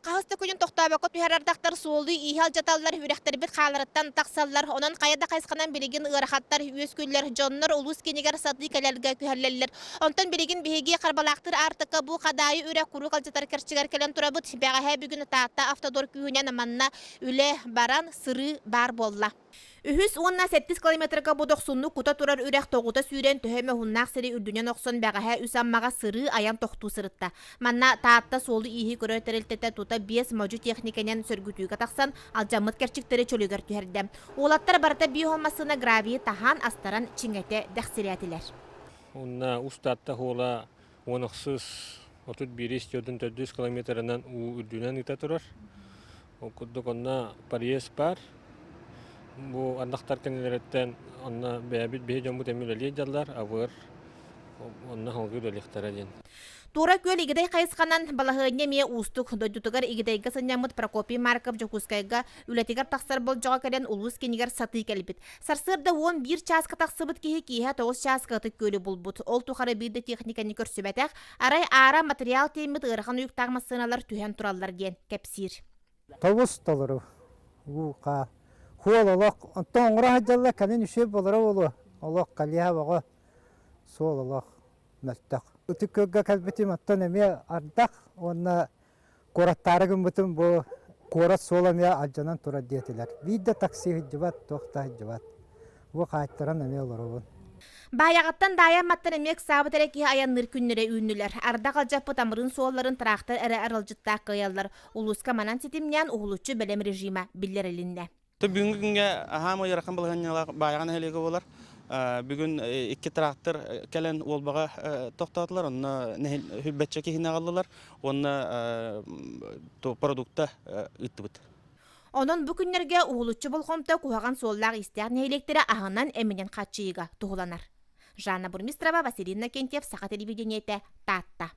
kahısta kuyun tохтообокко түһэр ардахтар суолу ииһи алдьаттылар Үрэхтэр бит хааларыттан тахсанлар онон каяда кайсканан билигин ыарахаттар үескүллер жоннор улуус кинигер сатый келерге күһәрлеллер. Онтон билигин биһиги карбалактыр артыкка бу кадайы үрек куру алдьаттар керчигер келен турабыт бәгәһә бүгүн Таатта автодор күһүнен манна үле баран сыры бар болла. Үһүс 17 километрга бодох сунну кута турар үрэх тоҕута сүүрен төһөмө хуннаах сири үрдүнен оксон бәгәһә үсаммага сыры аян тохтуу сырытта. Манна Таатта суолу ииһи көрөтөрөлтөтө тута 5 можу техниканен сөргүтүүгө тахсан алжаммыт керчиктери чөлөгөр түһәрдә. Улаттар барта биохомасына гравии тахан астаран чиңете дәхсириятилер. Онна устатта хола оноксыз отут бирис жодун 400 километрынан үрдүнен ыта турар. Окуддук онна париес бар. Bu ардахтар кенелереттен онна бәбит бе жомбу темилели жаллар авыр онна холгы дөлехтара ден. Тура көл игидей кайысканан балахыне ме устук дойдутугар игидейга санямыт Прокопий Марков Жокускайга үлетигер таксар болжога келен Улууска нигер сатый келбит. Сарсырда 11 часка таксыбыт кихи киһе 9 часка тык көлү булбут. Ол тухары бирде техниканы көрсөбәтәк арай ара материал темит ырхан уюктагмасыналар түһән тураллар ден кепсир. Тавус толору. Ука Хуололок, онтон ура жалла калин үше болора болу. Олок калиha бага суололок мәттак. Үтүккөгө калбетим оттон эме ардах, онна кораттарыгын бутун бу корат суоламя алжанан тура диетилер. Видде такси хиджибат, тоғута хиджибат. Бу кайттаран эме олорубун. Баяғаттан дайан маттан эмек сабы тереки аянныр күннере үйнілер. Ардах алжаппы тамырын суолларын тарақтар әрі аралжыттақ қиялар. Улууска манан сетимнен уһулуччу бэлэм режима биллэрдилэр. Бүгүн күнгө ахама яракан балганялар баяган хелеге болар. Бүгүн 2 трактор келен олбага токтотулар, онна хүлбетче кихине калдылар. Онна продукта ыттыбыт. Онон бу күннерге уһулуччу болгомто куһаган суоллаг истян электре ахынан эминен качыйга тугуланар. Жанна Бурмистрова, Василина Кентьев, Саха телевидениете, Таатта.